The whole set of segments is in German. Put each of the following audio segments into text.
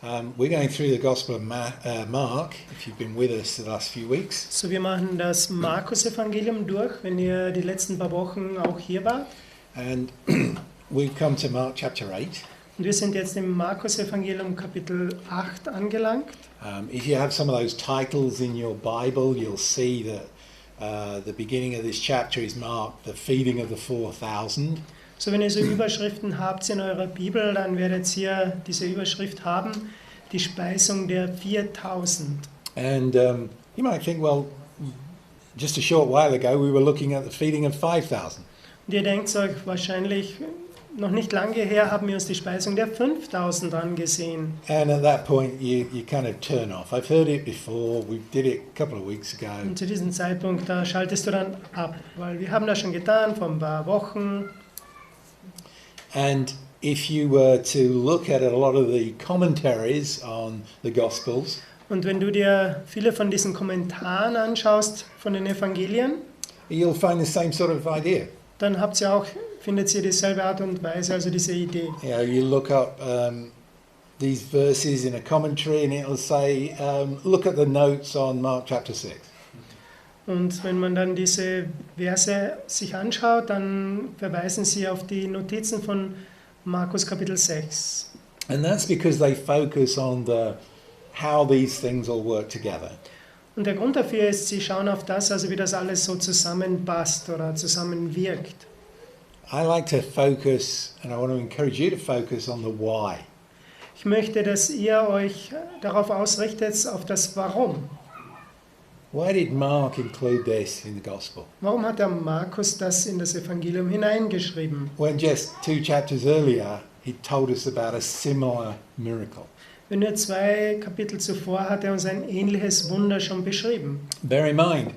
We're going through the Gospel of Mark, if you've been with us the last few weeks. So, wir machen das Markus-Evangelium durch, wenn ihr die letzten paar Wochen auch hier wart. And we've come to Mark chapter 8. Und wir sind jetzt im Markus-Evangelium Kapitel 8 angelangt. If you have some of those titles in your Bible, you'll see that the beginning of this chapter is marked the feeding of the 4,000. So, wenn ihr so Überschriften habt in eurer Bibel, dann werdet ihr diese Überschrift haben, die Speisung der 4.000. And you might think, well, just a short while ago we were looking at the feeding of 5,000. Und ihr denkt euch wahrscheinlich, noch nicht lange her haben wir uns die Speisung der 5.000 angesehen. And at that point you kind of turn off. I've heard it before, we did it a couple of weeks ago. Und zu diesem Zeitpunkt, da schaltest du dann ab, weil wir haben das schon getan vor ein paar Wochen. And if you were to look at a lot of the commentaries on the Gospels, Und wenn du dir viele von diesen Kommentaren anschaust von den Evangelien, you'll find the same sort of idea. dann findet ihr dieselbe Art und Weise, also diese Idee. You know, you look up these verses in a commentary and it'll say, look at the notes on Mark chapter 6. Und wenn man dann diese Verse sich anschaut, dann verweisen sie auf die Notizen von Markus Kapitel 6. And that's because they focus on how these things all work together. Und der Grund dafür ist, sie schauen auf das, also wie das alles so zusammenpasst oder zusammenwirkt. I like to focus, and I want to encourage you to focus on the why. Ich möchte, dass ihr euch darauf ausrichtet, auf das Warum. Why did Mark include this in the Gospel? Warum hat der Markus das in das Evangelium hineingeschrieben? When just 2 chapters earlier, he told us about a similar miracle. Wenn nur 2 Kapitel zuvor hat er uns ein ähnliches Wunder schon beschrieben. Bear in mind,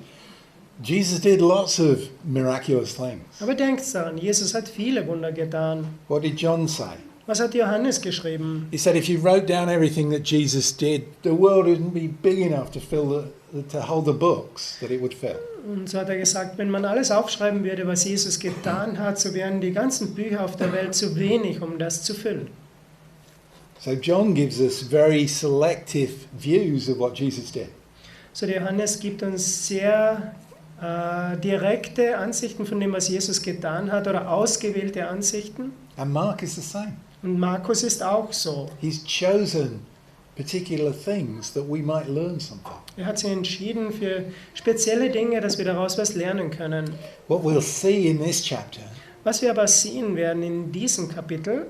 Jesus did lots of miraculous things. Aber denkt daran, Jesus hat viele Wunder getan. What did John say? Was hat Johannes geschrieben? He said if you wrote down everything that Jesus did, the world wouldn't be big enough to hold the books that it would fill. Und so hat er gesagt, wenn man alles aufschreiben würde, was Jesus getan hat, so wären die ganzen Bücher auf der Welt zu wenig, um das zu füllen. So John gives us very selective views of what Jesus did. So der Johannes gibt uns sehr direkte Ansichten von dem, was Jesus getan hat, oder ausgewählte Ansichten. And Mark is the same. Und Markus ist auch so. He's chosen particular things that we might learn something. Er hat sich entschieden für spezielle Dinge, dass wir daraus was lernen können. What we'll see in this chapter Was wir aber sehen werden in diesem Kapitel,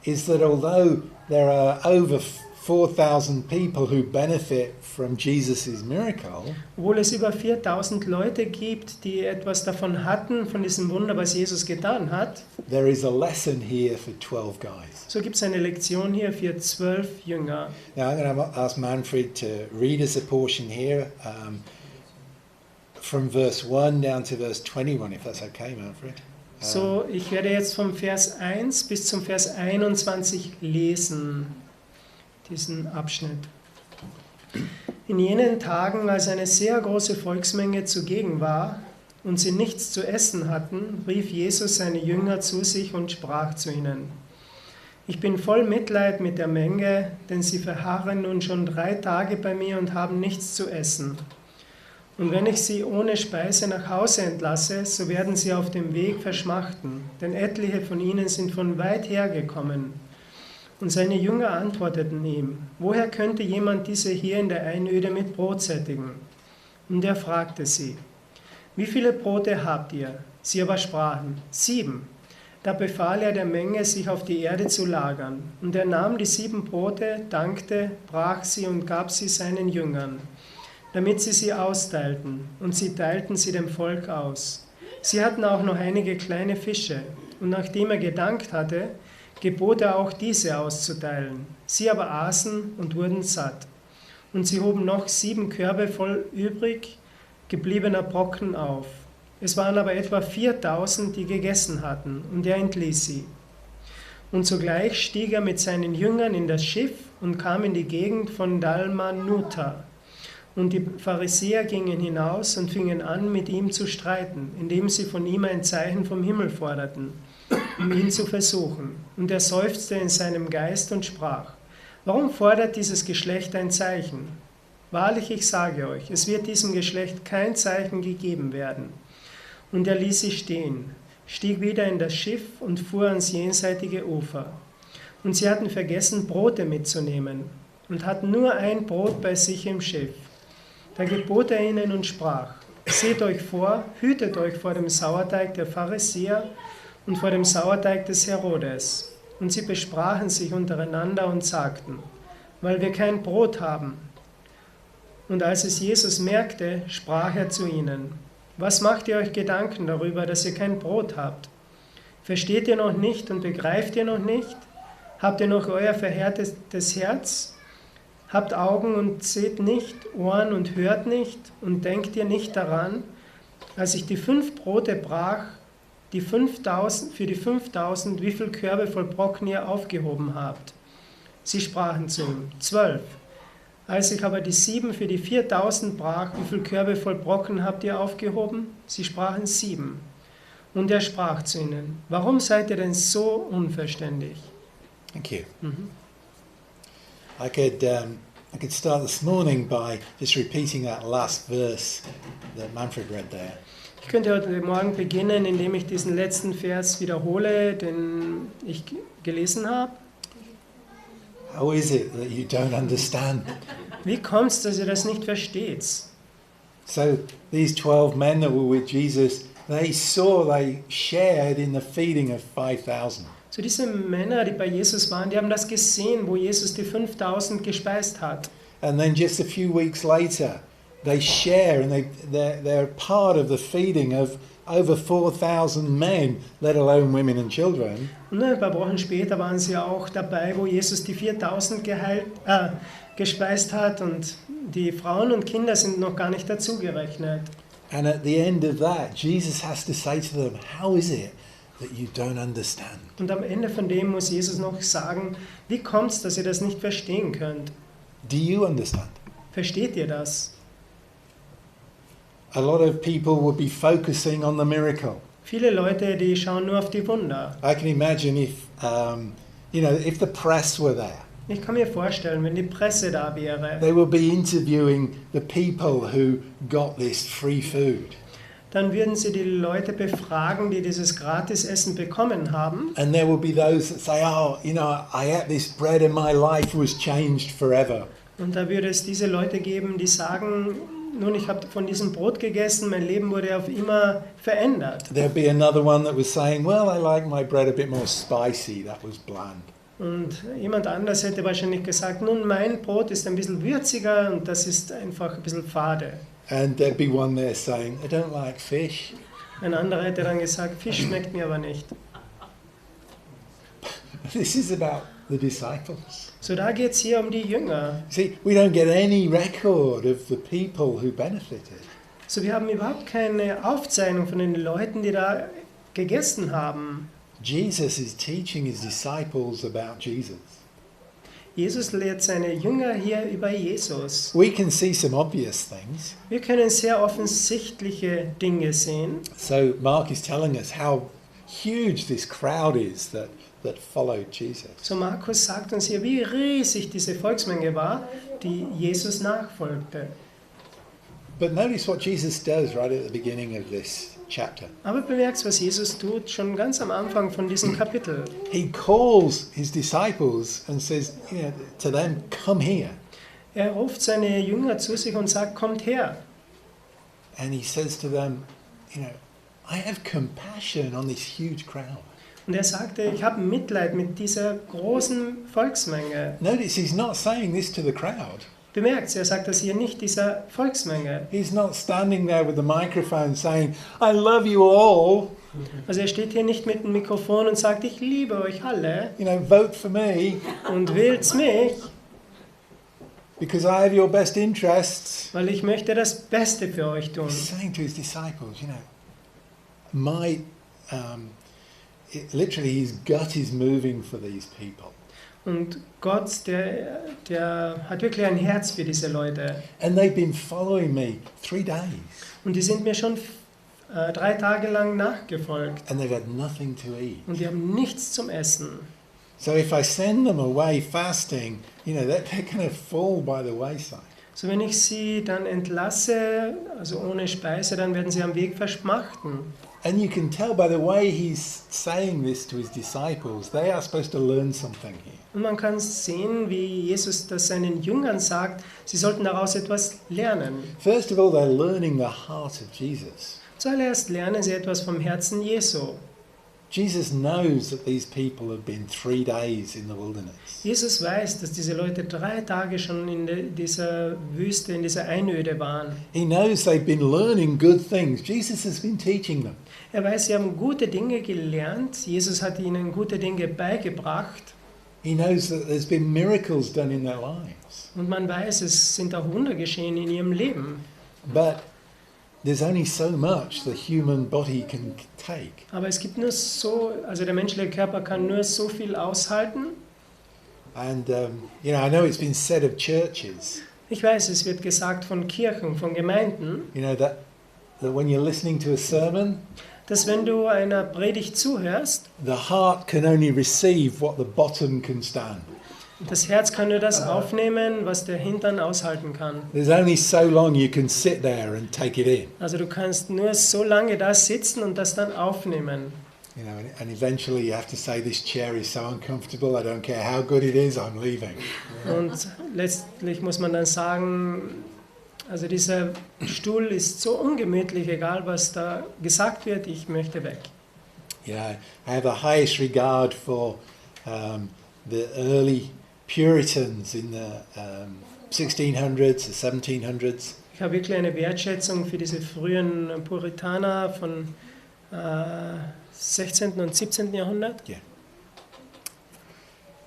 is that although there are over 4,000 people who benefit from Jesus' miracle, obwohl es über 4.000 Leute gibt, die etwas davon hatten, von diesem Wunder, was Jesus getan hat, there is a lesson here for 12 guys. so gibt es eine Lektion hier für 12 Jünger. Now I'm going to ask Manfred to read us a portion here from verse 1 down to verse 21, if that's okay, Manfred. So, ich werde jetzt vom Vers 1 bis zum Vers 21 lesen, diesen Abschnitt. In jenen Tagen, als eine sehr große Volksmenge zugegen war und sie nichts zu essen hatten, rief Jesus seine Jünger zu sich und sprach zu ihnen: Ich bin voll Mitleid mit der Menge, denn sie verharren nun schon 3 Tage bei mir und haben nichts zu essen. Und wenn ich sie ohne Speise nach Hause entlasse, so werden sie auf dem Weg verschmachten, denn etliche von ihnen sind von weit her gekommen. Und seine Jünger antworteten ihm: Woher könnte jemand diese hier in der Einöde mit Brot sättigen? Und er fragte sie: Wie viele Brote habt ihr? Sie aber sprachen: 7. Da befahl er der Menge, sich auf die Erde zu lagern. Und er nahm die 7 Brote, dankte, brach sie und gab sie seinen Jüngern, damit sie austeilten. Und sie teilten sie dem Volk aus. Sie hatten auch noch einige kleine Fische. Und nachdem er gedankt hatte, gebot er auch diese auszuteilen. Sie aber aßen und wurden satt. Und sie hoben noch 7 Körbe voll übrig gebliebener Brocken auf. Es waren aber etwa 4.000, die gegessen hatten, und er entließ sie. Und sogleich stieg er mit seinen Jüngern in das Schiff und kam in die Gegend von Dalmanuta. Und die Pharisäer gingen hinaus und fingen an, mit ihm zu streiten, indem sie von ihm ein Zeichen vom Himmel forderten, um ihn zu versuchen. Und er seufzte in seinem Geist und sprach: Warum fordert dieses Geschlecht ein Zeichen? Wahrlich, ich sage euch, es wird diesem Geschlecht kein Zeichen gegeben werden. Und er ließ sie stehen, stieg wieder in das Schiff und fuhr ans jenseitige Ufer. Und sie hatten vergessen, Brote mitzunehmen und hatten nur ein Brot bei sich im Schiff. Da gebot er ihnen und sprach: Seht euch vor, hütet euch vor dem Sauerteig der Pharisäer und vor dem Sauerteig des Herodes. Und sie besprachen sich untereinander und sagten: Weil wir kein Brot haben. Und als es Jesus merkte, sprach er zu ihnen: Was macht ihr euch Gedanken darüber, dass ihr kein Brot habt? Versteht ihr noch nicht und begreift ihr noch nicht? Habt ihr noch euer verhärtetes Herz? Habt Augen und seht nicht, Ohren und hört nicht, und denkt ihr nicht daran, als ich die 5 Brote brach, für die 5000, wie viel Körbe voll Brocken ihr aufgehoben habt? Sie sprachen zu ihm: 12. Als ich aber die 7 für die 4000 brach, wie viel Körbe voll Brocken habt ihr aufgehoben? Sie sprachen 7. Und er sprach zu ihnen: Warum seid ihr denn so unverständig? Thank you. I could start this morning by just repeating that last verse that Manfred read there. Ich könnte heute Morgen beginnen, indem ich diesen letzten Vers wiederhole, den ich gelesen habe. How is it that you don't understand? Wie kommt es, dass ihr das nicht versteht? So these 12 men that were with Jesus, they shared in the feeding of 5,000. So diese Männer, die bei Jesus waren, die haben das gesehen, wo Jesus die 5000 gespeist hat. And then just a few weeks later, they share and they're part of the feeding of over 4,000 men, let alone women and children. Und ein paar Wochen später waren sie auch dabei, wo Jesus die 4000 gespeist hat, und die Frauen und Kinder sind noch gar nicht dazu gerechnet. And at the end of that, Jesus has to say to them, how is it that you don't understand? Und am Ende von dem muss Jesus noch sagen: Wie kommt es, dass ihr das nicht verstehen könnt? Do you understand? Versteht ihr das? A lot of people would be focusing on the miracle. Viele Leute, die schauen nur auf die Wunder. I can imagine if the press were there, Ich kann mir vorstellen, wenn die Presse da wäre, they would be interviewing the people who got this free food. dann würden sie die Leute befragen, die dieses Gratisessen bekommen haben. And there would be those that say, I ate this bread and my life was changed forever. Und da würde es diese Leute geben, die sagen: Nun, ich habe von diesem Brot gegessen, mein Leben wurde auf immer verändert. There'd be another one that was saying, well, I like my bread a bit more spicy, that was bland. Und jemand anders hätte wahrscheinlich gesagt: Nun, mein Brot ist ein bisschen würziger und das ist einfach ein bisschen fade. And there'd be one there saying, I don't like fish. Ein anderer hätte dann gesagt: Fisch schmeckt mir aber nicht. This is about the disciples. So, da geht es hier um die Jünger. See, we don't get any record of the people who benefited. So, wir haben überhaupt keine Aufzeichnung von den Leuten, die da gegessen haben. Jesus is teaching his disciples about Jesus. Jesus lehrt seine Jünger hier über Jesus. We can see some obvious things. Wir können sehr offensichtliche Dinge sehen. So Mark is telling us how huge this crowd is that followed Jesus. So, Markus sagt uns hier, wie riesig diese Volksmenge war, die Jesus nachfolgte. But notice what Jesus does right at the beginning of this chapter. Aber bemerkt, was Jesus tut, schon ganz am Anfang von diesem Kapitel. He calls his disciples and says, to them, come here. Er ruft seine Jünger zu sich und sagt: Kommt her. And he says to them, I have compassion on this huge crowd. Und er sagte: Ich habe Mitleid mit dieser großen Volksmenge. Notice he's not saying this to the crowd. Bemerkt, er sagt das hier nicht dieser Volksmenge. He's not standing there with the microphone saying, I love you all. Also er steht hier nicht mit dem Mikrofon und sagt: Ich liebe euch alle Vote for me und wählt mich, because I have your best interests. weil ich möchte das Beste für euch tun. He's saying to his disciples, literally his gut is moving for these people. Und Gott, der hat wirklich ein Herz für diese Leute. And they've been following me 3 days. Und die sind mir schon 3 Tage lang nachgefolgt. And they've had nothing to eat. Und die haben nichts zum Essen. So if I send them away fasting, they're going to fall by the wayside. So wenn ich sie dann entlasse, also ohne Speise, dann werden sie am Weg verschmachten. And you can tell by the way he's saying this to his disciples, they are supposed to learn something here. Und man kann sehen, wie Jesus das seinen Jüngern sagt, sie sollten daraus etwas lernen. First of all, they're learning the heart of Jesus. Zuallererst lernen sie etwas vom Herzen Jesu. Jesus knows that these people have been 3 days in the wilderness. Jesus weiß, dass diese Leute 3 Tage schon in dieser Wüste, in dieser Einöde waren. He knows they've been learning good things. Jesus has been teaching them. Er weiß, sie haben gute Dinge gelernt. Jesus hat ihnen gute Dinge beigebracht. He knows that there's been miracles done in their lives. Und man weiß, es sind auch Wunder geschehen in ihrem Leben. But there's only so much the human body can take. Aber es gibt nur so, also der menschliche Körper kann nur so viel aushalten. And I know it's been said of churches, Ich weiß, es wird gesagt von Kirchen, von Gemeinden, that when you're listening to a sermon, dass wenn du einer Predigt zuhörst, the heart can only receive what the bottom can stand. das Herz kann nur das aufnehmen, was der Hintern aushalten kann. There's only so long you can sit there and take it in. Also du kannst nur so lange da sitzen und das dann aufnehmen. And eventually you have to say, this chair is so uncomfortable, I don't care how good it is, I'm leaving. Und letztlich muss man dann sagen, also dieser Stuhl ist so ungemütlich, egal was da gesagt wird, ich möchte weg. I have the highest regard for the early Puritans in the 1600s, the 1700s. Ich habe wirklich eine Wertschätzung für diese frühen Puritaner von 16. und 17. Jahrhundert. Yeah.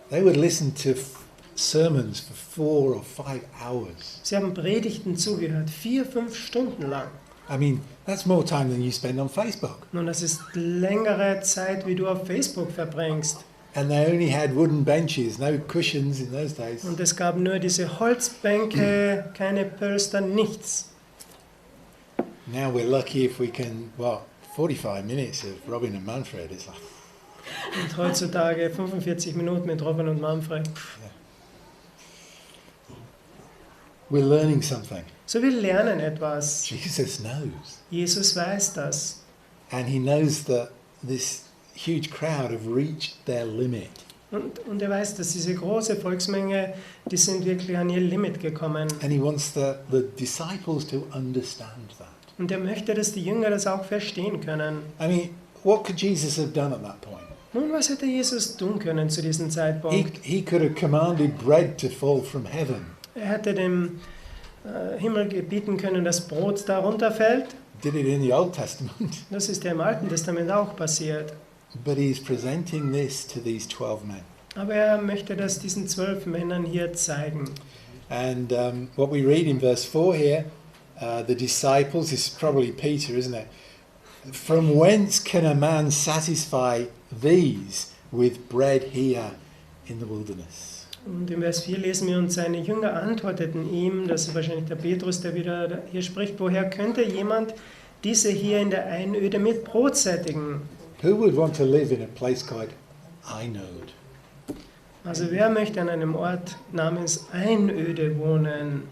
They would listen to sermons for 4 or 5 hours. Sie haben Predigten zugehört, 4-5 Stunden lang. I mean, that's more time than you spend on Facebook. Nun, das ist längere Zeit, wie du auf Facebook verbringst. And they only had wooden benches, no cushions in those days. Und es gab nur diese Holzbänke, keine Pölster, nichts. Now we're lucky if we can, 45 minutes of Robin and Manfred. It's like, Und heutzutage 45 Minuten mit Robin und Manfred. we're learning something. So, wir lernen etwas. Jesus knows. Jesus weiß das. And he knows that this huge crowd have reached their limit. Und er weiß, dass diese große Volksmenge, die sind wirklich an ihr Limit gekommen. And he wants the disciples to understand that. Und er möchte, dass die Jünger das auch verstehen können. I mean, what could Jesus have done at that point? Nun, was hätte Jesus tun können zu diesem Zeitpunkt? He could have commanded bread to fall from heaven. Er hätte dem Himmel gebieten können, dass Brot da runterfällt. Did it in the Old Testament. Das ist ja im Alten Testament auch passiert. But he's presenting this to these 12 men. Aber er möchte das diesen 12 Männern hier zeigen. And what we read in verse 4 here, the disciples, this is probably Peter, isn't it? From whence can a man satisfy these with bread here in the wilderness? Und im Vers 4 lesen wir, und seine Jünger antworteten ihm, das ist wahrscheinlich der Petrus, der wieder hier spricht, woher könnte jemand diese hier in der Einöde mit Brot sättigen? Who would want to live in a place called Einöd? Also wer möchte an einem Ort namens Einöde wohnen?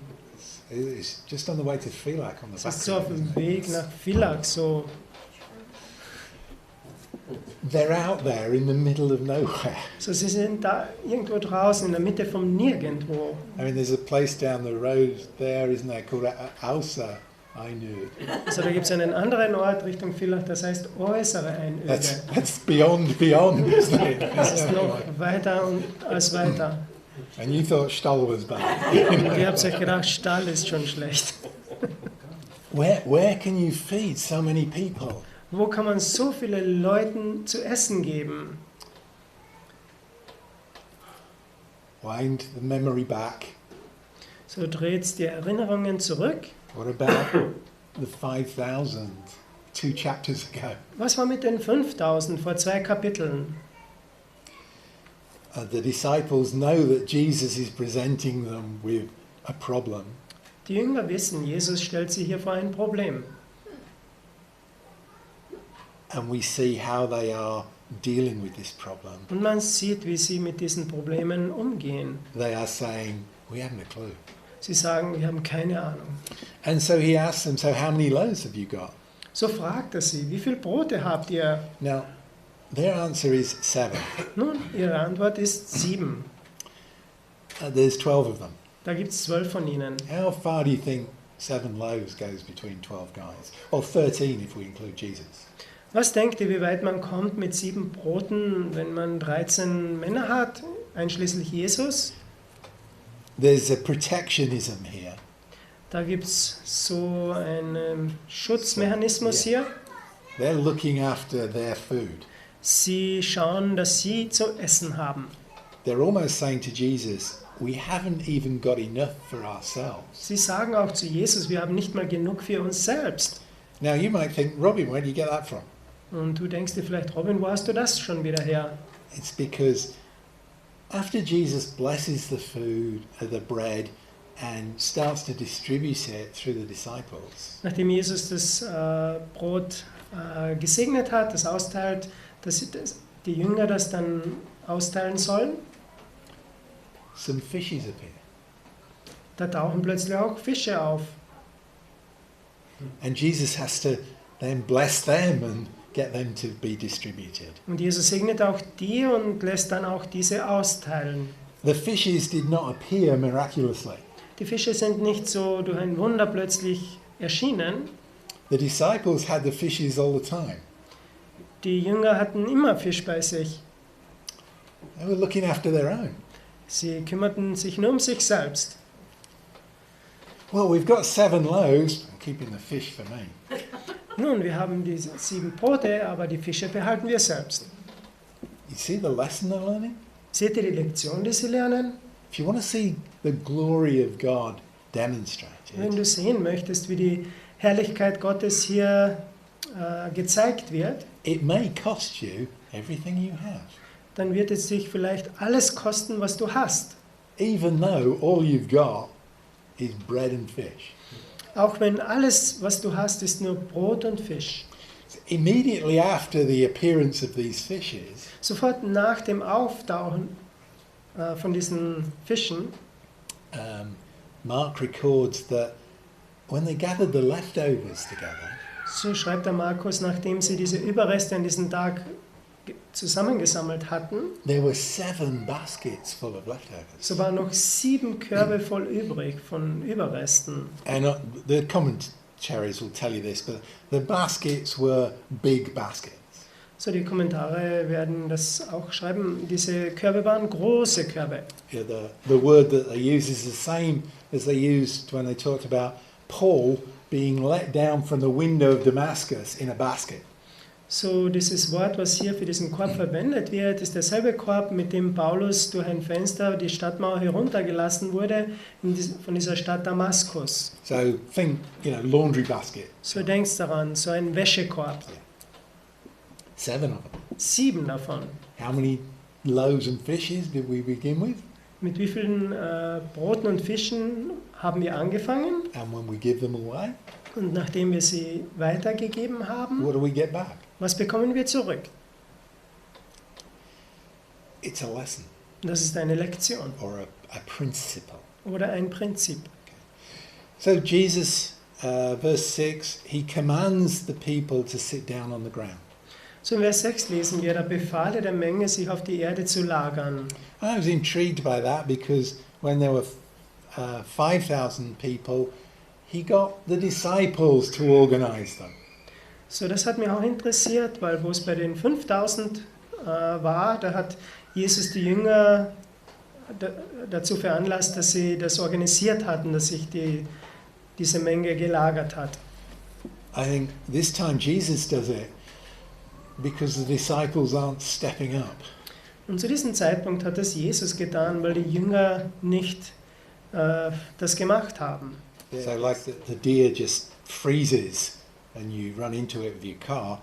It's just on the way to Villach on the Das ist so auf dem Weg nach Villach, so. They're out there in the middle of nowhere. So sie sind da irgendwo draußen in der Mitte vom Nirgendwo. I mean, there's a place down the road there, isn't there, called Außer Einöd. Also da gibt es einen anderen Ort Richtung Villach, das heißt äußere Einöde. That's beyond, isn't it? Das ist noch weiter als weiter. And you thought Stall was bad. Und ihr habt euch gedacht, Stall ist schon schlecht. Where can you feed so many people? Wo kann man so viele Leuten zu essen geben? Wind the memory back. So dreht die Erinnerungen zurück. What about the 5,000 2 chapters ago? Was war mit den 5000 vor 2 Kapiteln? The disciples know that Jesus is presenting them with a problem. Die Jünger wissen, Jesus stellt sie hier vor ein Problem. And we see how they are dealing with this problem. Und man sieht, wie sie mit diesen Problemen umgehen. They are saying, we haven't a clue. Sie sagen, wir haben keine Ahnung. And so he asks them, so how many loaves have you got? So fragt er sie, wie viele Brote habt ihr? Now, their answer is 7. Nun, ihre Antwort ist 7. There's 12 of them. Da gibt es 12 von ihnen. How far do you think 7 loaves goes between 12 guys? Or 13 if we include Jesus. Was denkt ihr, wie weit man kommt mit 7 Broten, wenn man 13 Männer hat, einschließlich Jesus? There's a protectionism here. Da gibt es so einen Schutzmechanismus hier. They're looking after their food. Sie schauen, dass sie zu essen haben. They're almost saying to Jesus, we haven't even got enough for ourselves. Sie sagen auch zu Jesus, wir haben nicht mal genug für uns selbst. Now you might think, Robin, where do you get that from? Und du denkst dir vielleicht, Robin, wo hast du das schon wieder her? It's because after Jesus blesses the food, the bread, and starts to distribute it through the disciples, Nachdem Jesus das Brot gesegnet hat, das austeilt, dass die Jünger das dann austeilen sollen, some fishes appear. da tauchen plötzlich auch Fische auf. And Jesus has to then bless them and get them to be distributed. Und Jesus segnet auch die und lässt dann auch diese austeilen. The fishes did not appear miraculously. Die Fische sind nicht so durch ein Wunder plötzlich erschienen. The disciples had the fishes all the time. Die Jünger hatten immer Fisch bei sich. They were looking after their own. Sie kümmerten sich nur um sich selbst. Well, we've got 7 loaves. I'm keeping the fish for me. Nun, wir haben die 7 Brote, aber die Fische behalten wir selbst. You see the lesson they're learning? Seht ihr die Lektion, die sie lernen? If you want to see the glory of God Wenn demonstrated, du sehen möchtest, wie die Herrlichkeit Gottes hier gezeigt wird, it may cost you everything you have. dann wird es dich vielleicht alles kosten, was du hast. Even though all you've got is bread and fish. Auch wenn alles, was du hast, ist nur Brot und Fisch. Immediately after the appearance of these fishes, Sofort nach dem Auftauchen von diesen Fischen, Mark records that when they gathered the leftovers together, so schreibt der Markus, nachdem sie diese Überreste an diesem Tag zusammengesammelt hatten, there were 7 baskets full of leftovers. so waren noch 7 Körbe voll übrig von Überresten. And the commentaries will tell you this, but the baskets were big baskets. So, die Kommentare werden das auch schreiben. Diese Körbe waren große Körbe. Yeah, the word that they use is the same as they used when they talked about Paul being let down from the window of Damascus in a basket. So, dieses Wort, was hier für diesen Korb verwendet wird, ist derselbe Korb, mit dem Paulus durch ein Fenster die Stadtmauer heruntergelassen wurde von dieser Stadt Damaskus. So think, laundry basket. So, denkst daran, so ein Wäschekorb. 7 of them. 7 davon. How many loaves and fishes did we begin with? Mit wie vielen Broten und Fischen haben wir angefangen? And when we give them away, Und nachdem wir sie weitergegeben haben, what do we get back? was bekommen wir zurück? It's a lesson Das ist eine Lektion or a principle. oder ein Prinzip. So Jesus, verse 6, he commands the people to sit down on the ground. So in Vers 6 lesen wir, da befahl er der Menge, sich auf die Erde zu lagern. I was intrigued by that because when there were 5,000 people, he got the disciples to organize them. So, das hat mich auch interessiert, weil wo es bei den 5000 war, da hat Jesus die Jünger dazu veranlasst, dass sie das organisiert hatten, dass sich diese Menge gelagert hat. I think this time Jesus does it because the disciples aren't stepping up. Und zu diesem Zeitpunkt hat es Jesus getan, weil die Jünger nicht das gemacht haben. So like the deer just freezes and you run into it with your car.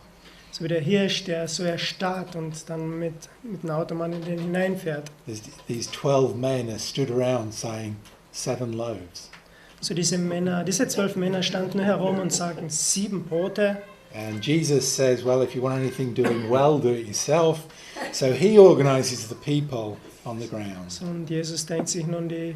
So wie der Hirsch, der so erstarrt und dann mit dem Automann in den hineinfährt. These 12 men are stood around saying 7 loaves. So diese 12 Männer standen herum und sagten 7 Brote. And Jesus says, well, if you want anything doing well, do it yourself. So he organizes the people on the ground. Und Jesus denkt sich nun, die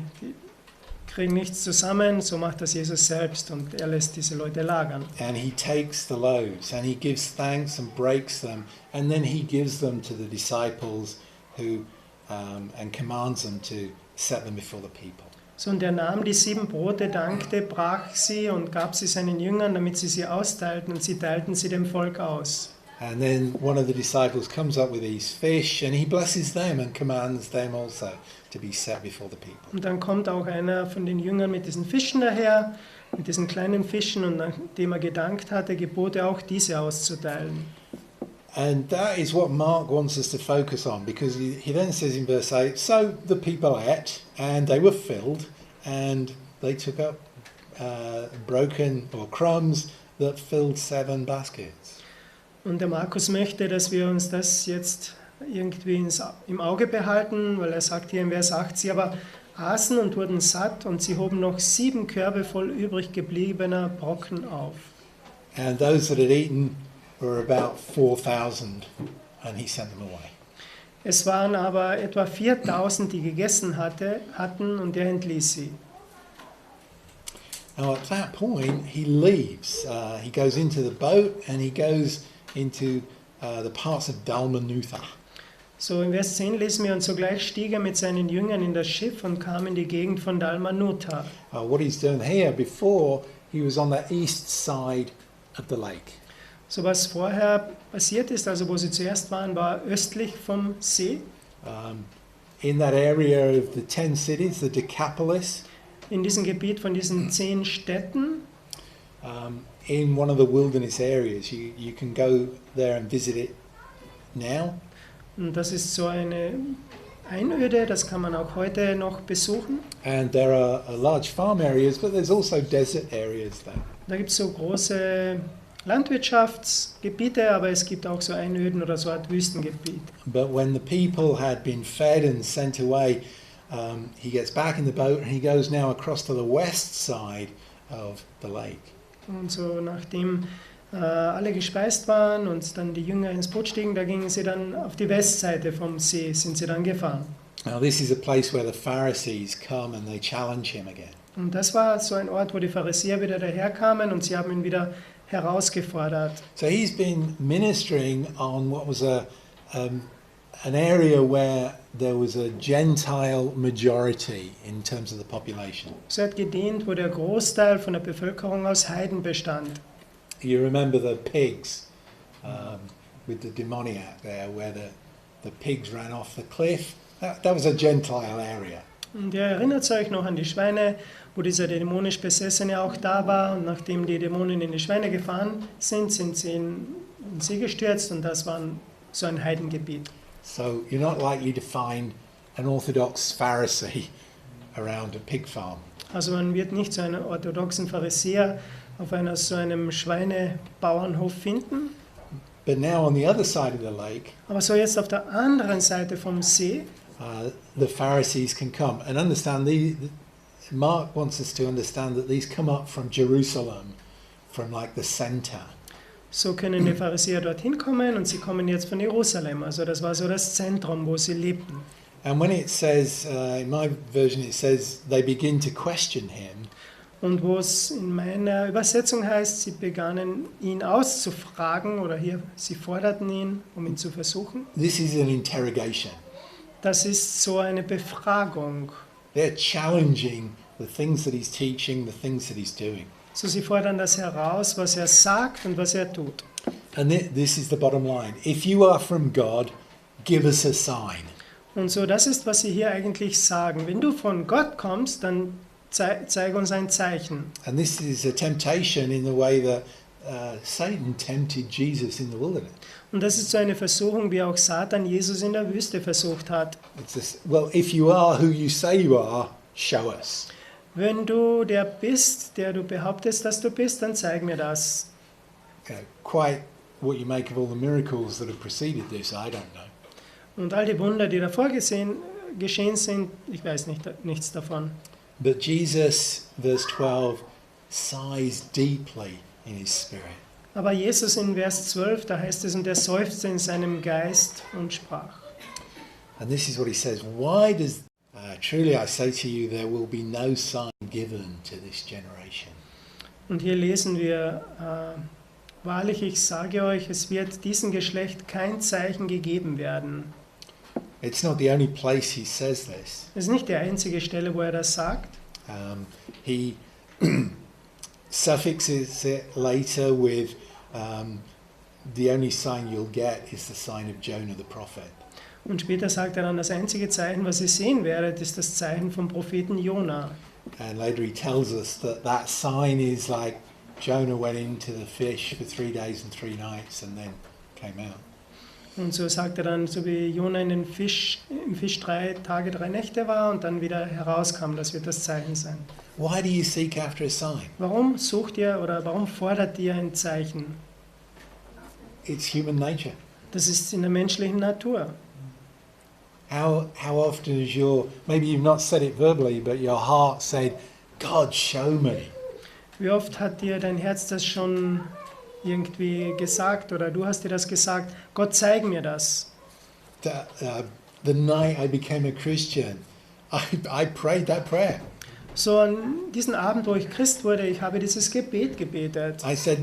kriegen nichts zusammen, so macht das Jesus selbst und er lässt diese Leute lagern. And he takes the loaves and he gives thanks and breaks them, and then he gives them to the disciples who and commands them to set them before the people. So, und er nahm die 7 Brote, dankte, brach sie und gab sie seinen Jüngern, damit sie austeilten, und sie teilten sie dem Volk aus. And then one of the disciples comes up with these fish and he blesses them and commands them also to be set before the people. Und dann kommt auch einer von den Jüngern mit diesen Fischen daher, mit diesen kleinen Fischen, und nachdem er gedankt hatte, gebot er auch diese auszuteilen. And that is what Mark wants us to focus on, because he then says in verse 8, so the people ate and they were filled and they took up broken or crumbs that filled 7 baskets. Und der Markus möchte, dass wir uns das jetzt irgendwie im Auge behalten, weil er sagt hier im Vers 8, sie aber aßen und wurden satt und sie hoben noch 7 Körbe voll übrig gebliebener Brocken auf. And those that had eaten were about 4,000 and he sent them away. Es waren aber etwa 4.000, die gegessen hatten, und er entließ sie. Now at that point he leaves. He goes into the boat and he goes into the parts of Dalmanutha. So im Vers 10 lesen wir, und sogleich stieg er mit seinen Jüngern in das Schiff und kam in die Gegend von Dalmanutha. What he's done here, before he was on the east side of the lake. So was vorher passiert ist, also wo sie zuerst waren, war östlich vom See. In that area of the 10 cities, the Decapolis. In diesem Gebiet von diesen 10 Städten. In one of the wilderness areas. You can go there and visit it now. Und das ist so eine Einöde, das kann man auch heute noch besuchen. And there are large farm areas, but there's also desert areas there. Da gibt es so große Landwirtschaftsgebiete, aber es gibt auch so Einöden oder so eine Art Wüstengebiet. But when the people had been fed and sent away, he gets back in the boat and he goes now across to the west side of the lake. Und so nachdem alle gespeist waren und dann die Jünger ins Boot stiegen, da gingen sie dann auf die Westseite vom See, sind sie dann gefahren. Now this is a place where the Pharisees come and they challenge him again. Und das war so ein Ort, wo die Pharisäer wieder daherkamen und sie haben ihn wieder herausgefordert. So he's been ministering on what was an area where there was a Gentile majority in terms of the population. So hat gedient, wo der Großteil von der Bevölkerung aus Heiden bestand. You remember the pigs with the demoniac there, where the pigs ran off the cliff. That was a Gentile area. Und ihr erinnert euch noch an die Schweine, wo dieser dämonisch Besessene auch da war. Und nachdem die Dämonen in die Schweine gefahren sind, sind sie in den See gestürzt, und das war so ein Heidengebiet. So you're not likely to find an Orthodox Pharisee around a pig farm. Also man wird nicht so einen orthodoxen Pharisäer auf so einem Schweinebauernhof finden. But now on the other side of the lake, Aber so jetzt auf der anderen Seite vom See, the Pharisees can come and understand. Mark wants us to understand that these come up from Jerusalem, from like the center. so können die Pharisäer dorthin kommen, und sie kommen jetzt von Jerusalem. Also das war so das Zentrum, wo sie lebten. And when it says, in my version it says, they begin to question him. Und wo es in meiner Übersetzung heißt, sie begannen ihn auszufragen, oder hier, sie forderten ihn, um ihn zu versuchen. This is an interrogation. Das ist so eine Befragung. They're challenging the things that he's teaching, the things that he's doing. So sie fordern das heraus, was er sagt und was er tut. And this is the bottom line. If you are from God, give us a sign. Und so, das ist, was sie hier eigentlich sagen. Wenn du von Gott kommst, dann zeige uns ein Zeichen. And this is a temptation in the way that Satan tempted Jesus in the wilderness. Und das ist so eine Versuchung, wie auch Satan Jesus in der Wüste versucht hat. It's this, well, if you are who you say you are, show us. Wenn du der bist, der du behauptest, dass du bist, dann zeig mir das. Quite what you make of all the miracles that have preceded this, I don't know. Und all die Wunder, die davor geschehen sind, ich weiß nichts davon. But Jesus, verse 12, sighs deeply in his spirit. Aber Jesus in Vers 12, da heißt es, und er seufzte in seinem Geist und sprach. And this is what he says. Why does, truly I say to you, there will be no sign given to this generation. Und hier lesen wir, wahrlich, ich sage euch, es wird diesem Geschlecht kein Zeichen gegeben werden. It's not the only place he says this. Das ist nicht die einzige Stelle, wo er das sagt. He suffixes it later with the only sign you'll get is the sign of Jonah the prophet. Und später sagt er dann, das einzige Zeichen, was ihr sehen werdet, ist das Zeichen vom Propheten Jona. And later he tells us that that sign is like Jonah went into the fish for 3 days and 3 nights and then came out. Und so sagt er dann, so wie Jona im Fisch 3 Tage, 3 Nächte war und dann wieder herauskam, das wird das Zeichen sein. Why do you seek after a sign? Warum sucht ihr oder warum fordert ihr ein Zeichen? It's human nature. Das ist in der menschlichen Natur. How often is maybe you've not said it verbally, but your heart said, God, show me. Wie oft hat dir dein Herz das schon irgendwie gesagt oder du hast dir das gesagt, Gott, zeig mir das. The night I became a Christian, I prayed that prayer. So an diesen Abend, wo ich Christ wurde, ich habe dieses Gebet gebetet. I said,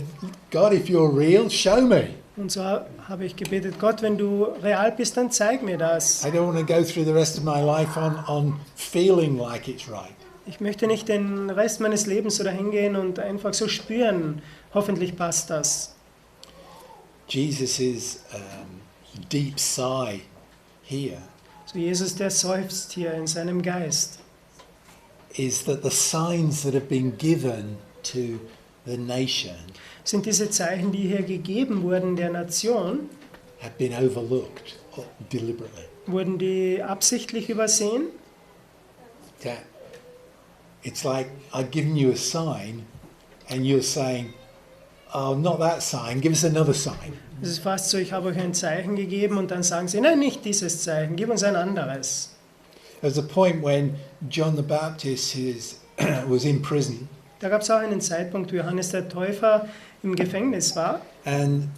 God, if you're real, show me. Und so habe ich gebetet, Gott, wenn du real bist, dann zeig mir das. I don't want to go through the rest of my life on feeling like it's right. Ich möchte nicht den Rest meines Lebens so dahin gehen und einfach so spüren, hoffentlich passt das. Jesus' deep sigh here So Jesus, der seufzt hier in seinem Geist, is that the signs that have been given to the nation sind diese Zeichen, die hier gegeben wurden der Nation, have been overlooked deliberately. wurden die absichtlich übersehen? That it's like I've given you a sign and you're saying, oh, not that sign, give us another sign. Es ist fast so, ich habe euch ein Zeichen gegeben und dann sagen sie, nein, nicht dieses Zeichen, gib uns ein anderes. There's a point when John the Baptist was in prison Da gab es auch einen Zeitpunkt, wo Johannes der Täufer im Gefängnis war. and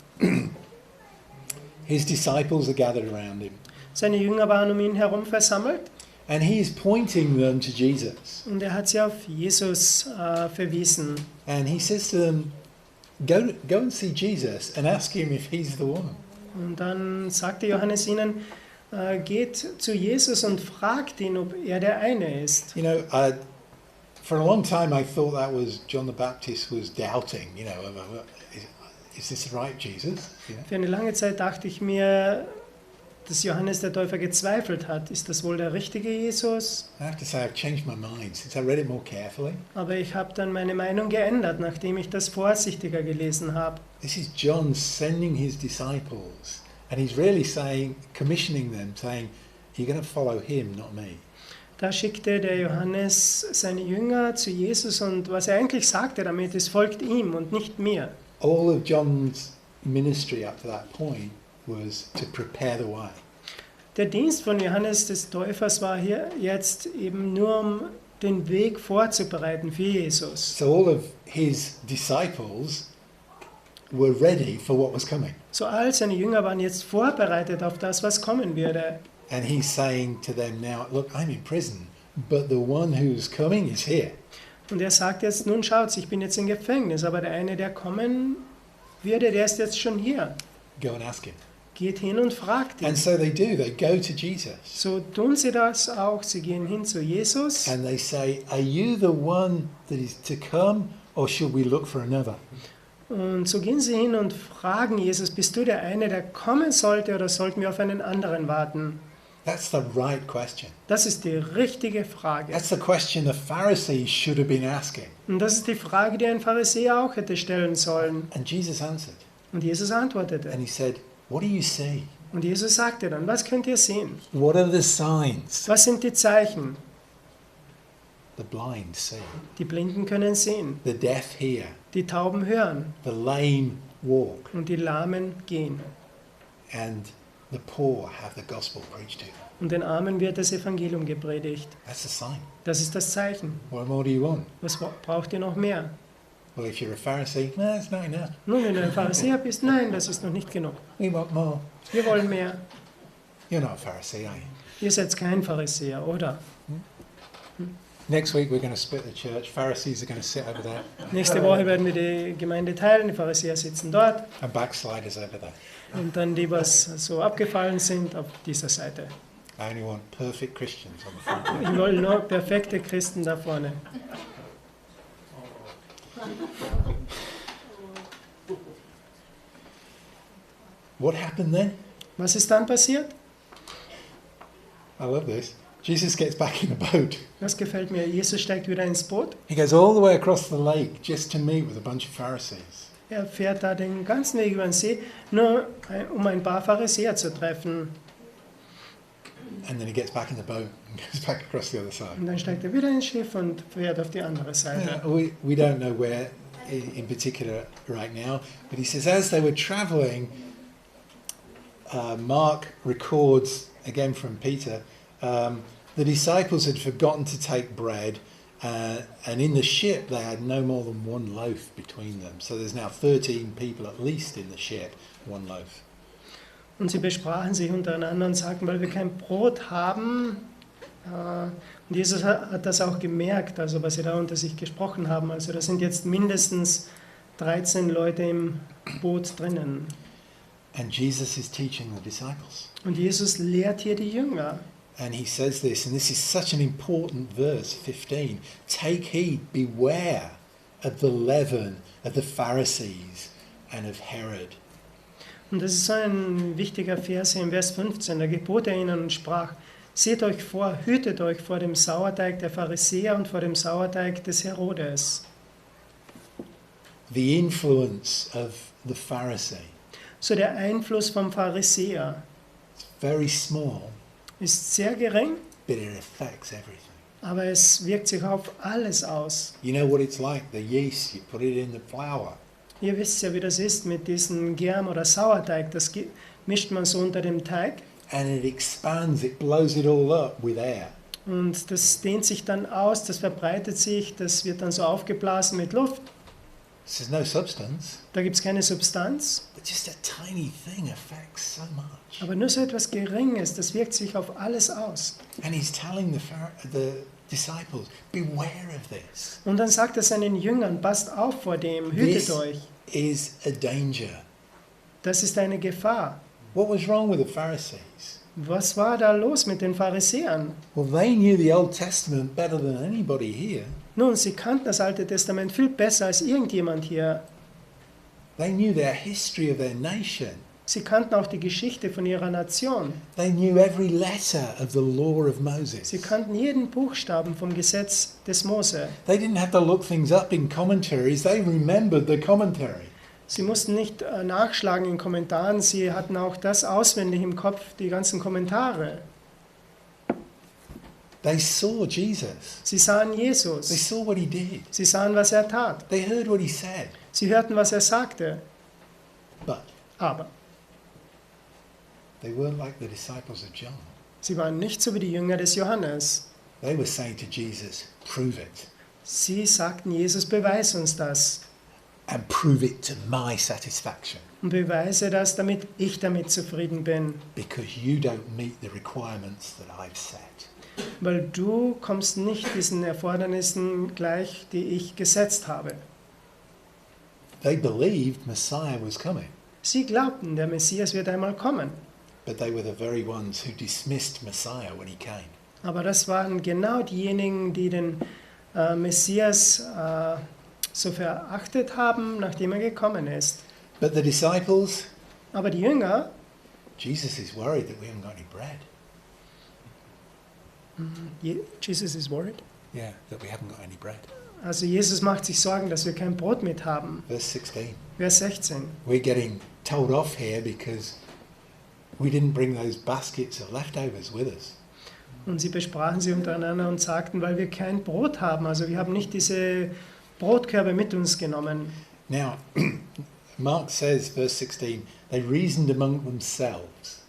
his disciples are gathered around him. Seine Jünger waren um ihn herum versammelt And he is pointing them to Jesus. und er hat sie auf Jesus verwiesen. And he says to them, go and see Jesus and ask him if he's the one. Und dann sagte Johannes ihnen, geht zu Jesus und fragt ihn, ob er der eine ist. You know, for a long time I thought that was John the Baptist was doubting, you know, is this right, Jesus? You know? Für eine lange Zeit dachte ich mir, dass Johannes der Täufer gezweifelt hat. Ist das wohl der richtige Jesus? I have to say I've changed my mind since I read it more carefully. Aber ich habe dann meine Meinung geändert, nachdem ich das vorsichtiger gelesen habe. This is John sending his disciples and he's really saying, commissioning them, saying, you're going to follow him, not me. Da schickte der Johannes seine Jünger zu Jesus und was er eigentlich sagte damit ist, folgt ihm und nicht mir. All of John's ministry up to that point was to prepare the way. Der Dienst von Johannes des Täufers war hier jetzt eben nur, um den Weg vorzubereiten für Jesus. So all of his disciples were ready for what was coming. So all seine Jünger waren jetzt vorbereitet auf das, was kommen würde. And he's saying to them now, look, I'm in prison, but the one who's coming is here. Und er sagt jetzt, nun schaut, ich bin jetzt im Gefängnis, aber der eine, der kommen würde, der ist jetzt schon hier. Go and ask him. Geht hin und fragt ihn. And so they do. They go to Jesus. So tun sie das auch. Sie gehen hin zu Jesus. And they say, are you the one that is to come, or should we look for another? Und so gehen sie hin und fragen Jesus, bist du der eine, der kommen sollte, oder sollten wir auf einen anderen warten? That's the right question. Das ist die richtige Frage. That's the question the Pharisees should have been asking. Und das ist die Frage, die ein Pharisäer auch hätte stellen sollen. And Jesus answered. Und Jesus antwortete. And he said, what do you see? Und Jesus sagte dann, was könnt ihr sehen? What are the signs? Was sind die Zeichen? The blind see. Die Blinden können sehen. The deaf hear. Die Tauben hören. The lame walk. Und die Lahmen gehen. And the poor have the gospel preached to them. Und den Armen wird das Evangelium gepredigt. That's the sign. Das ist das Zeichen. What more do you want? Was braucht ihr noch mehr? Well, if you're a Pharisee, no, it's not enough. Nun, wenn du ein Pharisäer bist, nein, das ist noch nicht genug. We want more. Wir wollen mehr. You're not a Pharisee, are you? Ihr seid kein Pharisäer, oder? Next week we're going to split the church. Pharisees are going to sit over there Nächste Woche werden wir die Gemeinde teilen, die Pharisäer sitzen dort and backsliders over there. und dann die, was so abgefallen sind, auf dieser Seite. I only want perfect Christians on the front. Ich will nur perfekte Christen da vorne. What happened then? Was ist dann passiert? I love this. Jesus gets back in the boat. Das gefällt mir. Jesus steigt wieder ins Boot. He goes all the way across the lake just to meet with a bunch of Pharisees. Er fährt da den ganzen Weg über den See, nur um ein paar Pharisäer zu treffen. And then he gets back in the boat and goes back across the other side. Und dann steigt er wieder ins Schiff und fährt auf die andere Seite. We don't know where in particular right now, but he says as they were travelling, Mark records again from Peter, the disciples had forgotten to take bread, and in the ship they had no more than one loaf between them. So there's now 13 people at least in the ship, one loaf. Und sie besprachen sich untereinander und sagten, weil wir kein Brot haben. Und Jesus hat das auch gemerkt, also was sie da unter sich gesprochen haben. Also da sind jetzt mindestens 13 Leute im Boot drinnen. And Jesus is teaching the disciples. Und Jesus lehrt hier die Jünger. And he says this, and this is such an important verse, 15. Take heed, beware of the leaven of the Pharisees and of Herod. Und das ist so ein wichtiger Vers hier im Vers 15. Da gebot er ihnen und sprach, seht euch vor, hütet euch vor dem Sauerteig der Pharisäer und vor dem Sauerteig des Herodes. The influence of the Pharisee So der Einfluss vom Pharisäer is very small, ist sehr gering, but it affects everything. aber es wirkt sich auf alles aus. You know what it's like, the yeast, you put it in the flour. Ihr wisst ja, wie das ist mit diesem Germ oder Sauerteig. Das mischt man so unter dem Teig And it expands, it blows it all up with air. und das dehnt sich dann aus, das verbreitet sich, das wird dann so aufgeblasen mit Luft. There's no substance, Da gibt es keine Substanz, but just a tiny thing affects so much. aber nur so etwas Geringes, das wirkt sich auf alles aus. And he's telling the disciples, beware of this. Und dann sagt er seinen Jüngern, passt auf vor dem, hütet This euch. is a danger. Das ist eine Gefahr. What was wrong with the Pharisees? Was war da los mit den Pharisäern? Well, they knew the Old Testament better than anybody here. Nun, sie kannten das Alte Testament viel besser als irgendjemand hier. They knew their history of their nation. Sie kannten auch die Geschichte von ihrer Nation. They knew every letter of the law of Moses. Sie kannten jeden Buchstaben vom Gesetz des Mose. They didn't have to look things up in commentaries. They remembered the commentary. Sie mussten nicht nachschlagen in Kommentaren, sie hatten auch das auswendig im Kopf, die ganzen Kommentare. They saw Jesus. Sie sahen They Jesus. saw what he did. Sie sahen, was er tat. They heard what he said. Sie hörten, was er sagte. But Aber they weren't like the disciples of John. sie waren nicht so wie die Jünger des Johannes. They were saying to Jesus, prove it. Sie sagten, Jesus, beweis uns das. And prove it to my satisfaction. Und beweise das, damit ich damit zufrieden bin. Because you don't meet the requirements that I've set. Weil du kommst nicht diesen Erfordernissen gleich, die ich gesetzt habe. They believed Messiah was coming. Sie glaubten, der Messias wird einmal kommen. But they were the very ones who dismissed Messiah when he came. Aber das waren genau diejenigen, die den Messias so verachtet haben, nachdem er gekommen ist. But the disciples, Aber die Jünger, Jesus is worried that we haven't got any bread. Jesus is worried. Yeah, that we haven't got any bread. Also Jesus macht sich Sorgen, dass wir kein Brot mit haben. Verse 16. Vers 16. We're getting told off here because we didn't bring those baskets of leftovers with us. Und sie besprachen sie untereinander und sagten, weil wir kein Brot haben, also wir haben nicht diese Brotkörbe mit uns genommen. Now, Mark says, verse 16, they reasoned among themselves.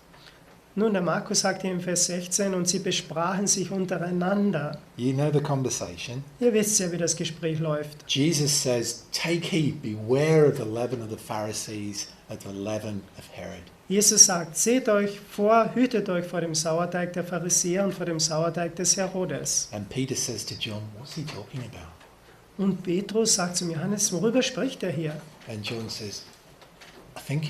Nun, der Markus sagt hier im Vers 16, und sie besprachen sich untereinander. You know the conversation. Ihr wisst ja, wie das Gespräch läuft. Jesus says, take heed, beware of the leaven of the Pharisees, of the leaven of Herod. Jesus sagt, seht euch vor, hütet euch vor dem Sauerteig der Pharisäer und vor dem Sauerteig des Herodes. And Peter says to John, what's he talking about? Und Petrus sagt zum Johannes, worüber spricht er hier? And John says, I think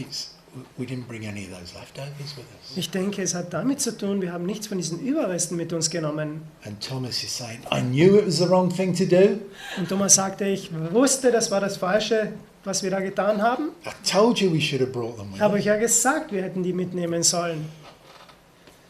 we didn't bring any of those leftovers with us. Ich denke, es hat damit zu tun, wir haben nichts von diesen Überresten mit uns genommen. And Thomas is saying, I knew it was the wrong thing to do. Und Thomas sagte, ich wusste, das war das Falsche, was wir da getan haben. I told you we should have brought them with Habe us. ich ja gesagt, wir hätten die mitnehmen sollen.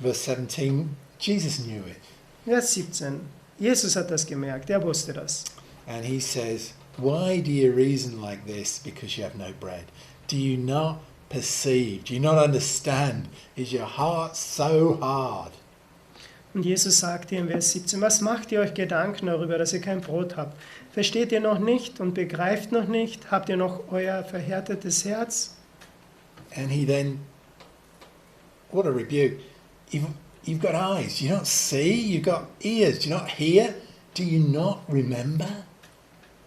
Verse 17, Jesus knew it. Vers 17. Jesus hat das gemerkt, er wusste das. And he says, why do you reason like this because you have no bread? Do you not perceive? Do you not understand? Is your heart so hard? Und Jesus sagt hier in Vers 17, was macht ihr euch Gedanken darüber, dass ihr kein Brot habt? Versteht ihr noch nicht und begreift noch nicht? Habt ihr noch euer verhärtetes Herz? And he then, what a rebuke. You've got eyes, do you not see? You've got ears, do you not hear? Do you not remember?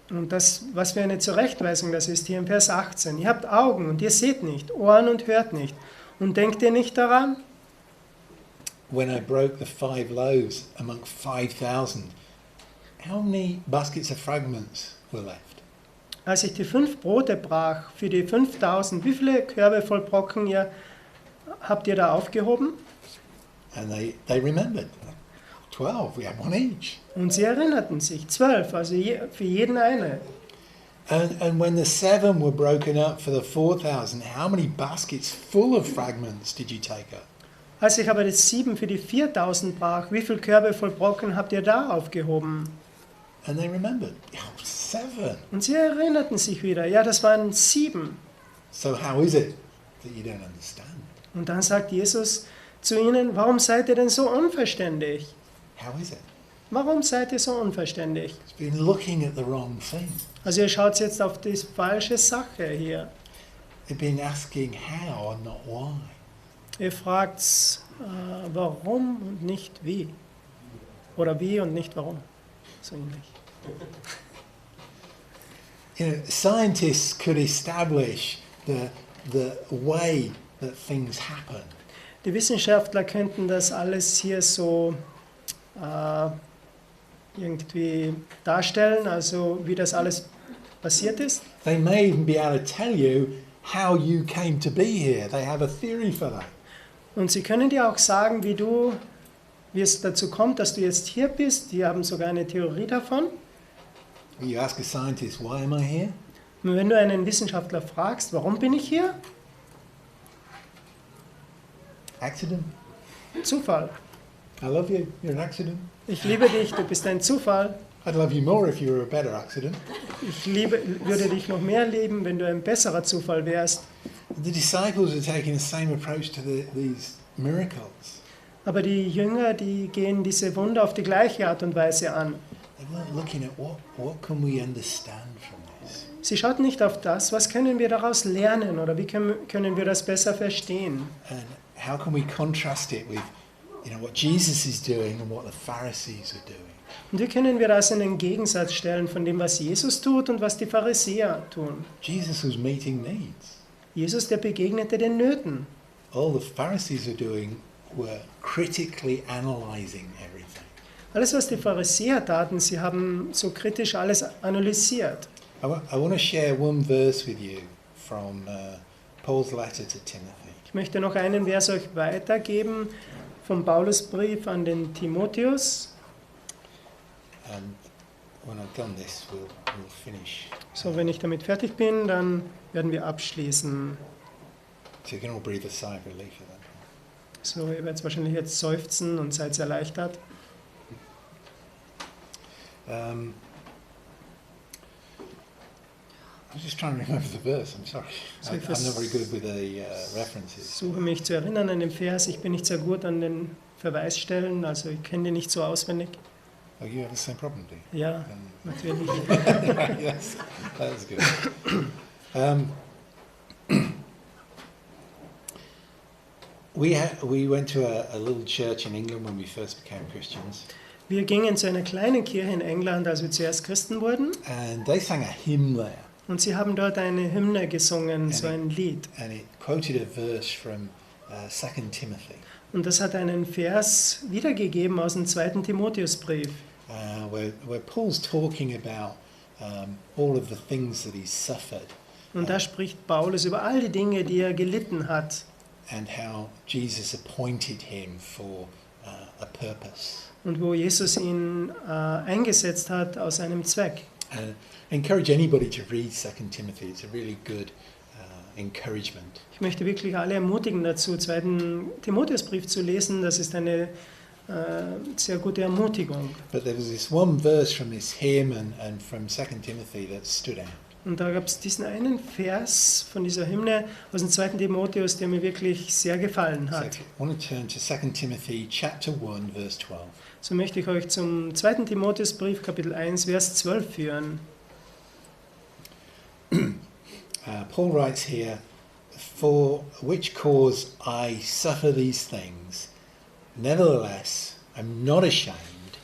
Und das, was für eine Zurechtweisung das ist hier im Vers 18. Ihr habt Augen und ihr seht nicht, Ohren und hört nicht. Und denkt ihr nicht daran? When I broke the 5 loaves among 5,000, how many baskets of fragments were left? Als ich die 5 Brote brach für die 5000, wie viele Körbe voll Brocken habt ihr da aufgehoben? And they remembered. 12, we have one each. Und sie erinnerten sich, 12, also für jeden eine. And when the 7 were broken up for the 4,000, how many baskets full of fragments did you take up? Als ich aber das 7 für die 4000 brach, wie viele Körbe voll Brocken habt ihr da aufgehoben? And they remembered. Oh, 7. Und sie erinnerten sich wieder, ja, das waren 7. So how is it that you don't understand? Und dann sagt Jesus zu ihnen, warum seid ihr denn so unverständig? How is it? Warum seid ihr so unverständig? It's been looking at the wrong thing. Also ihr schaut jetzt auf die falsche Sache hier. They've been asking how and not why. Ihr fragt, warum und nicht wie. Oder wie und nicht warum. So ähnlich. You know, scientists could establish the way that things happen. Die Wissenschaftler könnten das alles hier so irgendwie darstellen, also wie das alles passiert ist. They may even be able to tell you how you came to be here. They have a theory for that. Und sie können dir auch sagen, wie es dazu kommt, dass du jetzt hier bist. Die haben sogar eine Theorie davon. You ask a scientist, why am I here? Und wenn du einen Wissenschaftler fragst, warum bin ich hier? Accident. Zufall. I love you. You're an accident. Ich liebe dich, du bist ein Zufall. I'd love you more if you were a better accident. Ich würde dich noch mehr lieben, wenn du ein besserer Zufall wärst. The disciples are taking the same approach to these miracles. Aber die Jünger, die gehen diese Wunder auf die gleiche Art und Weise an. They weren't looking at what can we understand from this. Sie schauten nicht auf das, was können wir daraus lernen oder wie können wir das besser verstehen. And how can we contrast it with, what Jesus is doing and what the Pharisees are doing. Und wie können wir das in den Gegensatz stellen von dem, was Jesus tut und was die Pharisäer tun? Jesus was meeting needs. Jesus, der begegnete den Nöten. All the Pharisees are doing were critically analyzing everything. Alles, was die Pharisäer taten, sie haben so kritisch alles analysiert. I want to share one verse with you from Paul's letter to Timothy. Ich möchte noch einen Vers euch weitergeben vom Paulusbrief an den Timotheus. And when I've done this, we'll finish. So, wenn ich damit fertig bin, dann werden wir abschließen. So you can all breathe a sigh of relief at that. So, ihr werdet wahrscheinlich jetzt seufzen und seid erleichtert. I was just trying to remember the verse. I'm sorry. So I'm not very good with the references. Suche mich zu erinnern an den Vers. Ich bin nicht sehr gut an den Verweisstellen, also ich kenne die nicht so auswendig. Oh, you have the same problem, do you? Ja, natürlich. Yes, that's good. we went to a little church in England when we first became Christians, Wir gingen zu einer kleinen Kirche in England, als wir zuerst Christen wurden. and they sang a hymn there, Und sie haben dort eine Hymne gesungen, so ein Lied. and it quoted a verse from 2 Timothy, Und das hat einen Vers wiedergegeben aus dem 2. Timotheusbrief, where Paul's talking about all of the things that he's suffered und da spricht Paulus über all die Dinge, die er gelitten hat and how Jesus appointed him for a purpose. und wo Jesus ihn eingesetzt hat aus einem Zweck. I encourage anybody to read 2 Timothy. It's a really good encouragement. Ich möchte wirklich alle ermutigen dazu, 2. Timotheusbrief zu lesen. Das ist eine sehr gute Ermutigung. But there was this one verse from this hymn and from 2 Timothy that stood out. Und da gab es diesen einen Vers von dieser Hymne aus dem 2. Timotheus, der mir wirklich sehr gefallen So hat. I want to turn to 2 Timothy chapter 1 verse 12. So möchte ich euch zum 2. Timotheusbrief, Kapitel 1, Vers 12 führen. Paul writes here, "For which cause I suffer these things, nevertheless I'm not ashamed,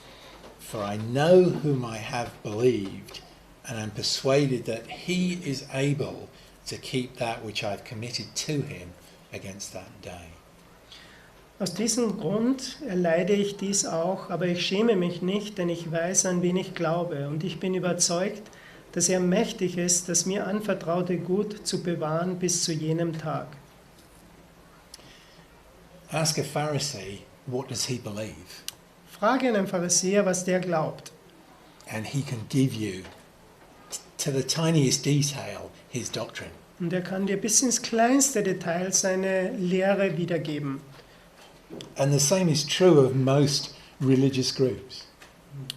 for I know whom I have believed, and am persuaded that he is able to keep that which I've committed to him against that day." Aus diesem Grund erleide ich dies auch, aber ich schäme mich nicht, denn ich weiß, an wen ich glaube, und ich bin überzeugt, dass er mächtig ist, das mir anvertraute Gut zu bewahren bis zu jenem Tag. Ask a Pharisee, what does he believe? Frage einen Pharisäer, was der glaubt. And he can give you, to the tiniest detail, his doctrine. Und er kann dir bis ins kleinste Detail seine Lehre wiedergeben. And the same is true of most religious groups.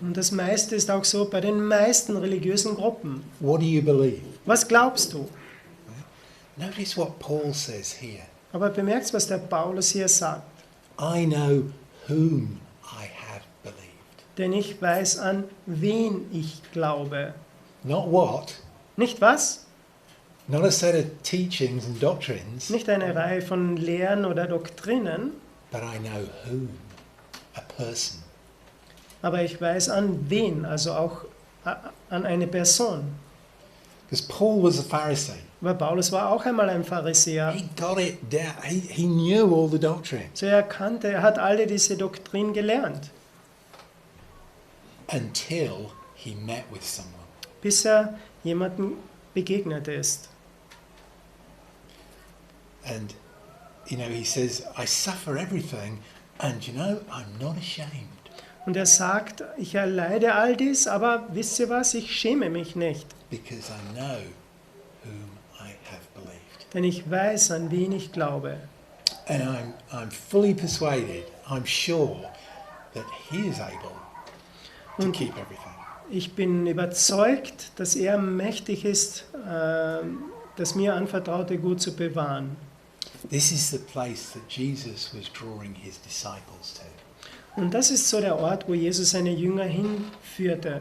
Und das meiste ist auch so bei den meisten religiösen Gruppen. What do you believe? Was glaubst du? Notice what Paul says here. Aber bemerkt, was der Paulus hier sagt. I know whom I have believed. Denn ich weiß, an wen ich glaube. Not what, Nicht was? not a set of teachings and doctrines, Nicht eine Reihe von Lehren oder Doktrinen, but I know whom, a person. aber ich weiß an wen, also auch an eine Person. Because Paul was a Pharisee. Weil Paulus war auch einmal ein Pharisäer. He got it down. He knew all the doctrine So er hat alle diese Doktrin gelernt, until he met with someone. bis er jemandem begegnet ist. And, he says, I suffer everything, and, I'm not ashamed. Und er sagt, ich erleide all dies, aber wisst ihr was, ich schäme mich nicht, Because I know whom I have believed. denn ich weiß, an wen ich glaube. And I'm fully persuaded, I'm sure, that he is able to Und keep everything. ich bin überzeugt, dass er mächtig ist, das mir anvertraute Gut zu bewahren. This is the place that Jesus was drawing his disciples to. Und das ist so der Ort, wo Jesus seine Jünger hinführte.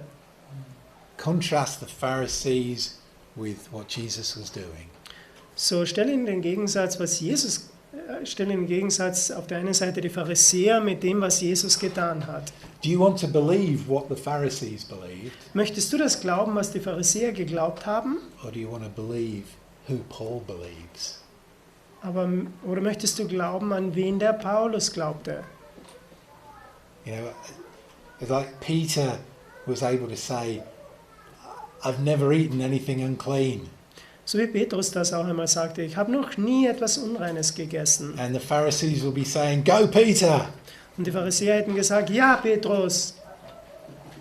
Contrast the Pharisees with what Jesus was doing. So stelle in den Gegensatz, stelle in den Gegensatz auf der einen Seite die Pharisäer mit dem, was Jesus getan hat. Do you want to believe what the Pharisees believed, Möchtest du das glauben, was die Pharisäer geglaubt haben? or do you want to believe who Paul believes? Oder möchtest du glauben, an wen der Paulus glaubte? It's like Peter was able to say, I've never eaten anything unclean. So wie Petrus das auch einmal sagte, ich habe noch nie etwas Unreines gegessen. And the Pharisees will be saying, go Peter! Und die Pharisäer hätten gesagt, ja Petrus.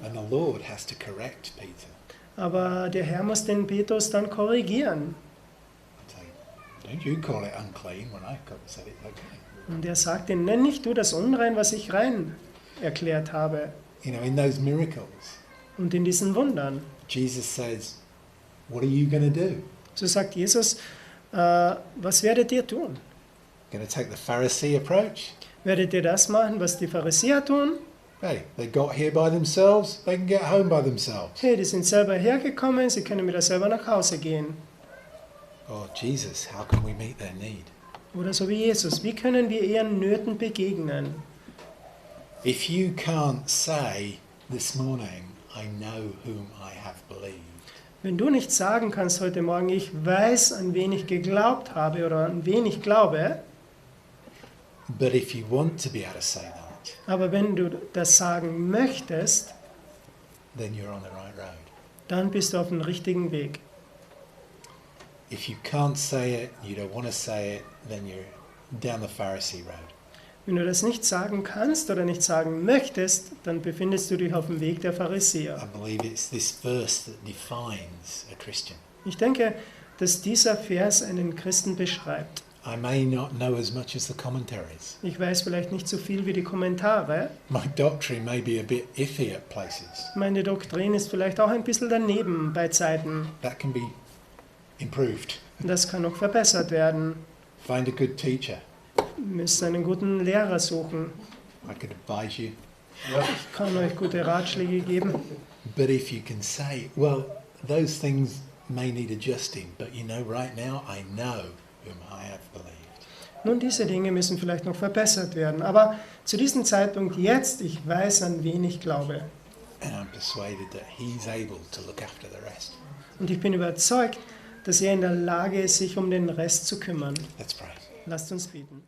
And the Lord has to correct Peter. Aber der Herr muss den Petrus dann korrigieren. And say, don't you call it unclean when I said it, okay. Und er sagte, nenn nicht du das unrein, was ich rein erklärt habe. In those miracles, Und in diesen Wundern. Jesus says, what are you going to do? So sagt Jesus, was werdet ihr tun? Going to take the Pharisee approach? Werdet ihr das machen, was die Pharisäer tun? Hey, they got here by themselves, they can get home by themselves. Hey, die sind selber hergekommen, sie können wieder selber nach Hause gehen. Oh, Jesus, how can we meet their need? Oder so wie Jesus, wie können wir ihren Nöten begegnen? If you can't say this morning, I know whom I have believed, Wenn du nicht sagen kannst heute Morgen, ich weiß, an wen ich geglaubt habe oder an wen ich glaube, but if you want to be able to say that, aber wenn du das sagen möchtest, then you're on the right road. dann bist du auf dem richtigen Weg. If you can't say it, you don't want to say it, then you're down the Pharisee road. Wenn du das nicht sagen kannst oder nicht sagen möchtest, dann befindest du dich auf dem Weg der Pharisäer. I believe it's this verse that defines a Christian. Ich denke, dass dieser Vers einen Christen beschreibt. I may not know as much as the commentaries. Ich weiß vielleicht nicht so viel wie die Kommentare. My doctrine may be a bit iffy at places. Meine Doktrin ist vielleicht auch ein bisschen daneben bei Zeiten. That can be improved. Das kann noch verbessert werden. Find a good teacher. Ihr müsst einen guten Lehrer suchen. I could advise you. Ich kann euch gute Ratschläge geben. But if you can say, well, those things may need adjusting, but you know, right now I know whom I have believed. Nun, diese Dinge müssen vielleicht noch verbessert werden. Aber zu diesem Zeitpunkt jetzt, ich weiß, an wen ich glaube. And I'm persuaded that he's able to look after the rest. Und ich bin überzeugt, dass er in der Lage ist, sich um den Rest zu kümmern. Let's pray. Lasst uns beten.